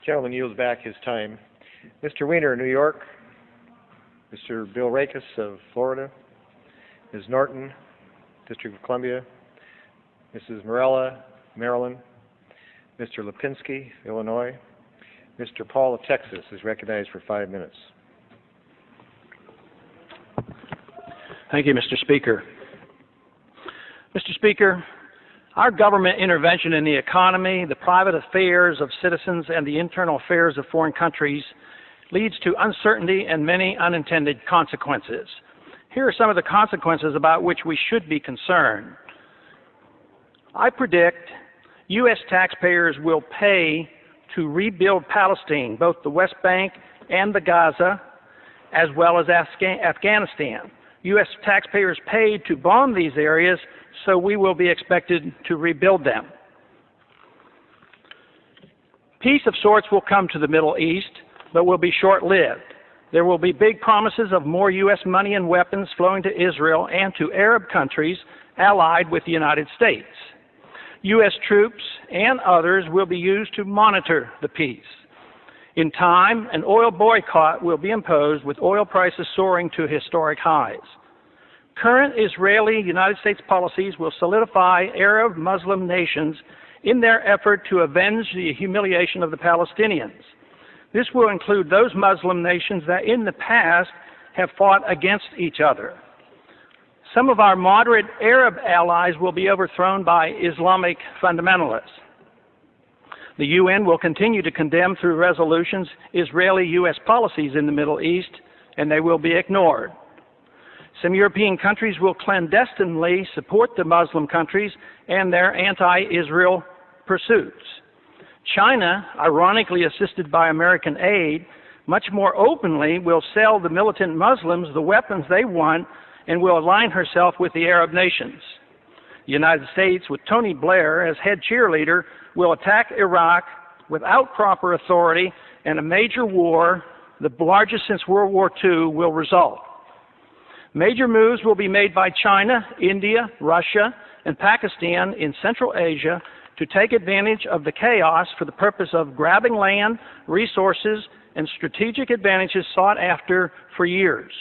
Gentleman yields back his time. Mr. Weiner, New York. Mr. Bill Rakes of Florida. Ms. Norton, District of Columbia. Mrs. Morella, Maryland. Mr. Lipinski, Illinois. Mr. Paul of Texas is recognized for 5 minutes. Thank you, Mr. Speaker. Mr. Speaker, our government intervention in the economy, the private affairs of citizens, and the internal affairs of foreign countries leads to uncertainty and many unintended consequences. Here are some of the consequences about which we should be concerned. I predict U.S. taxpayers will pay to rebuild Palestine, both the West Bank and the Gaza, as well as Afghanistan. U.S. taxpayers paid to bomb these areas, so we will be expected to rebuild them. Peace of sorts will come to the Middle East, but will be short-lived. There will be big promises of more U.S. money and weapons flowing to Israel and to Arab countries allied with the United States. U.S. troops and others will be used to monitor the peace. In time, an oil boycott will be imposed, with oil prices soaring to historic highs. Current Israeli-United States policies will solidify Arab Muslim nations in their effort to avenge the humiliation of the Palestinians. This will include those Muslim nations that in the past have fought against each other. Some of our moderate Arab allies will be overthrown by Islamic fundamentalists. The UN will continue to condemn through resolutions Israeli-U.S. policies in the Middle East, and they will be ignored. Some European countries will clandestinely support the Muslim countries and their anti-Israel pursuits. China, ironically assisted by American aid, much more openly will sell the militant Muslims the weapons they want and will align herself with the Arab nations. The United States, with Tony Blair as head cheerleader, will attack Iraq without proper authority, and a major war, the largest since World War II, will result. Major moves will be made by China, India, Russia, and Pakistan in Central Asia to take advantage of the chaos for the purpose of grabbing land, resources, and strategic advantages sought after for years.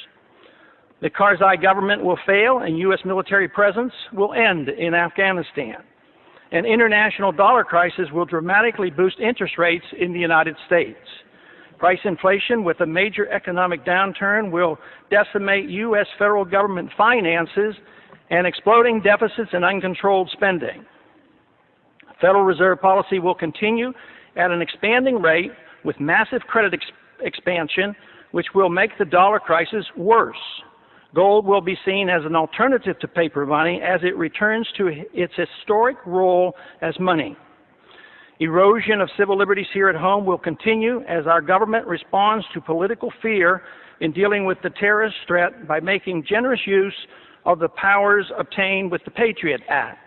The Karzai government will fail, and U.S. military presence will end in Afghanistan. An international dollar crisis will dramatically boost interest rates in the United States. Price inflation with a major economic downturn will decimate U.S. federal government finances and exploding deficits and uncontrolled spending. Federal Reserve policy will continue at an expanding rate with massive credit expansion, which will make the dollar crisis worse. Gold will be seen as an alternative to paper money as it returns to its historic role as money. Erosion of civil liberties here at home will continue as our government responds to political fear in dealing with the terrorist threat by making generous use of the powers obtained with the Patriot Act.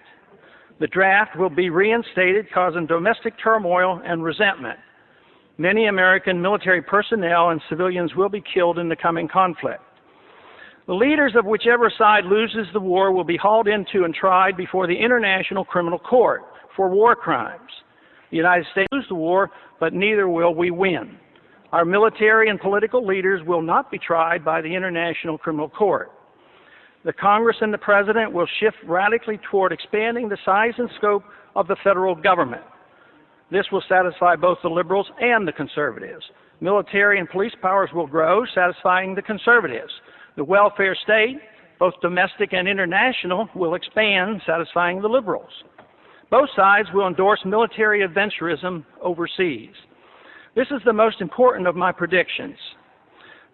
The draft will be reinstated, causing domestic turmoil and resentment. Many American military personnel and civilians will be killed in the coming conflict. The leaders of whichever side loses the war will be hauled into and tried before the International Criminal Court for war crimes. The United States will lose the war, but neither will we win. Our military and political leaders will not be tried by the International Criminal Court. The Congress and the President will shift radically toward expanding the size and scope of the federal government. This will satisfy both the liberals and the conservatives. Military and police powers will grow, satisfying the conservatives. The welfare state, both domestic and international, will expand, satisfying the liberals. Both sides will endorse military adventurism overseas. This is the most important of my predictions.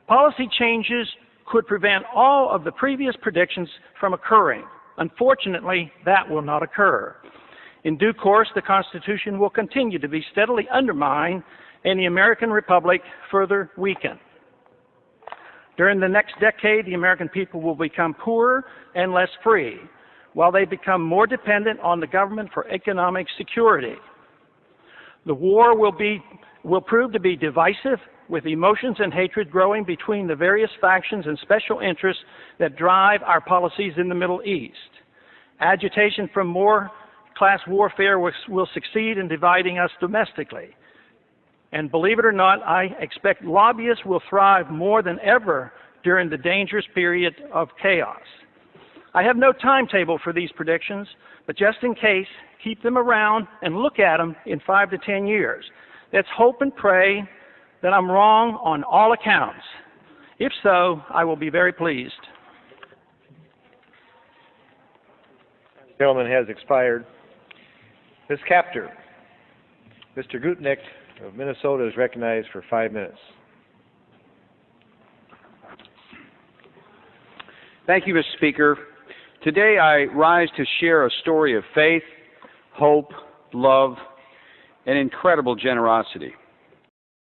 Policy changes could prevent all of the previous predictions from occurring. Unfortunately, that will not occur. In due course, the Constitution will continue to be steadily undermined and the American Republic further weakened. During the next decade, the American people will become poorer and less free, while they become more dependent on the government for economic security. The war will prove to be divisive, with emotions and hatred growing between the various factions and special interests that drive our policies in the Middle East. Agitation from more class warfare will succeed in dividing us domestically. And believe it or not, I expect lobbyists will thrive more than ever during the dangerous period of chaos. I have no timetable for these predictions, but just in case, keep them around and look at them in 5 to 10 years. Let's hope and pray that I'm wrong on all accounts. If so, I will be very pleased. The gentleman has expired. Ms. Capter, Mr. Gutnick of Minnesota is recognized for 5 minutes. Thank you, Mr. Speaker. Today I rise to share a story of faith, hope, love, and incredible generosity.